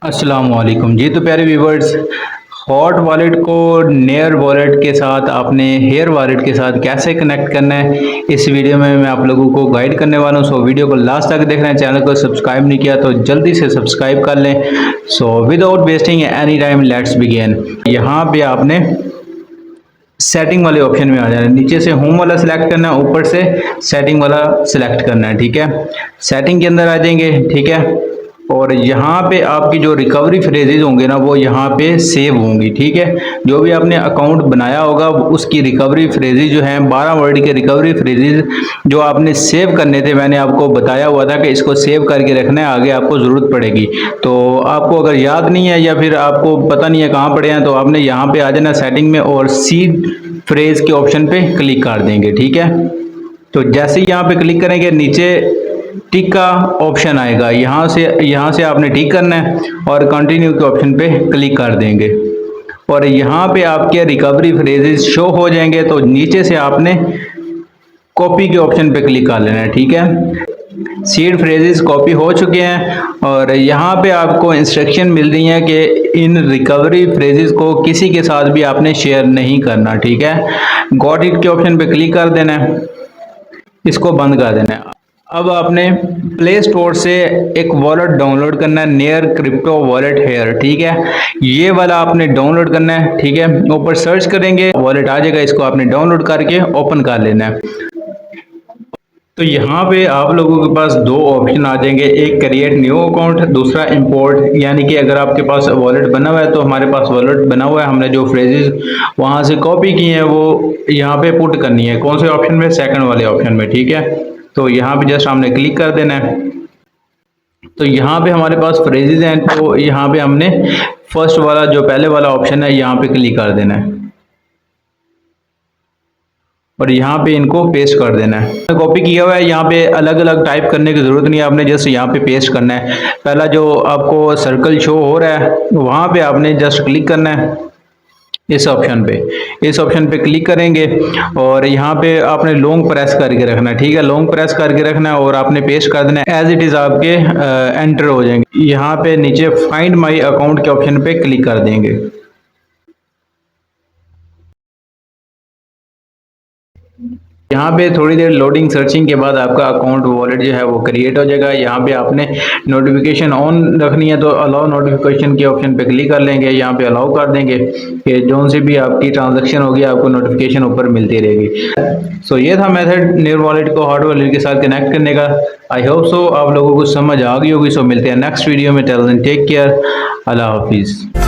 अस्सलाम वालेकुम जी। तो प्यारे व्यूवर्स, हॉट वॉलेट को नेयर वॉलेट के साथ आपने हेयर वॉलेट के साथ कैसे कनेक्ट करना है, इस वीडियो में मैं आप लोगों को गाइड करने वाला हूं। सो वीडियो को लास्ट तक देखना है। चैनल को सब्सक्राइब नहीं किया तो जल्दी से सब्सक्राइब कर लें। So without wasting any time let's begin. यहाँ पे आपने सेटिंग वाले ऑप्शन में आ जाना है। नीचे से होम वाला सिलेक्ट करना है, ऊपर से सेटिंग वाला सिलेक्ट करना है। ठीक है, सेटिंग के अंदर आ जाएंगे। ठीक है, और यहाँ पे आपकी जो रिकवरी फ्रेजेज होंगे ना, वो यहाँ पे सेव होंगी। ठीक है, जो भी आपने अकाउंट बनाया होगा उसकी रिकवरी फ्रेजेज जो हैं, 12 वर्ड के रिकवरी फ्रेजेज जो आपने सेव करने थे, मैंने आपको बताया हुआ था कि इसको सेव करके रखना है, आगे आपको ज़रूरत पड़ेगी। तो आपको अगर याद नहीं है या फिर आपको पता नहीं है कहाँ पड़े हैं, तो आपने यहाँ पे आ जाना सेटिंग में और सीड फ्रेज के ऑप्शन पे क्लिक कर देंगे। ठीक है, तो जैसे ही यहाँ पे क्लिक करेंगे, नीचे टिक का ऑप्शन आएगा, यहाँ से आपने टिक करना है और कंटिन्यू के ऑप्शन पे क्लिक कर देंगे और यहाँ पे आपके रिकवरी फ्रेजेस शो हो जाएंगे। तो नीचे से आपने कॉपी के ऑप्शन पे क्लिक कर लेना है। ठीक है, सीड फ्रेजेस कॉपी हो चुके हैं और यहाँ पे आपको इंस्ट्रक्शन मिल रही है कि इन रिकवरी फ्रेजेस को किसी के साथ भी आपने शेयर नहीं करना। ठीक है, गॉट इट के ऑप्शन पे क्लिक कर देना है, इसको बंद कर देना है। अब आपने प्ले स्टोर से एक वॉलेट डाउनलोड करना है, नेयर क्रिप्टो वॉलेट हेयर। ठीक है, ये वाला आपने डाउनलोड करना है। ठीक है, ऊपर सर्च करेंगे, वॉलेट आ जाएगा, इसको आपने डाउनलोड करके ओपन कर लेना है। तो यहाँ पे आप लोगों के पास दो ऑप्शन आ जाएंगे, एक क्रिएट न्यू अकाउंट, दूसरा इंपोर्ट। यानी कि अगर आपके पास वॉलेट बना हुआ है, तो हमारे पास वॉलेट बना हुआ है, हमने जो फ्रेजेस वहाँ से कॉपी की हैं वो यहाँ पे पुट करनी है। कौन से ऑप्शन में? सेकंड वाले ऑप्शन में। ठीक है, तो यहाँ पे जस्ट हमने क्लिक कर देना है। तो यहाँ पे हमारे पास फ्रेजेस हैं, तो यहाँ पे हमने फर्स्ट वाला जो पहले वाला ऑप्शन है, यहाँ पे क्लिक कर देना है और यहाँ पे इनको पेस्ट कर देना है। कॉपी किया हुआ है, यहाँ पे अलग अलग टाइप करने की जरूरत नहीं है, आपने जस्ट यहाँ पे पेस्ट करना है। पहला जो आपको सर्कल शो हो रहा है, वहाँ पे आपने जस्ट क्लिक करना है, इस ऑप्शन पे क्लिक करेंगे और यहाँ पे आपने लॉन्ग प्रेस करके रखना है। ठीक है, लॉन्ग प्रेस करके रखना है और आपने पेस्ट कर देना है। एज इट इज़ आपके एंटर हो जाएंगे। यहाँ पे नीचे फाइंड माई अकाउंट के ऑप्शन पे क्लिक कर देंगे। यहाँ पे थोड़ी देर लोडिंग सर्चिंग के बाद आपका अकाउंट वॉलेट जो है वो क्रिएट हो जाएगा। यहाँ पे आपने नोटिफिकेशन ऑन रखनी है, तो अलाउ नोटिफिकेशन के ऑप्शन पे क्लिक कर लेंगे। यहाँ पे अलाउ कर देंगे कि जो सी भी आपकी ट्रांजैक्शन होगी आपको नोटिफिकेशन ऊपर मिलती रहेगी। सो ये था मेथड नेयर वॉलेट को हॉट वॉलेट के साथ कनेक्ट करने का। आई होप सो आप लोगों को समझ आ गई होगी। सो मिलते हैं नेक्स्ट वीडियो में। टिल देन टेक केयर, अल्लाह हाफिज़।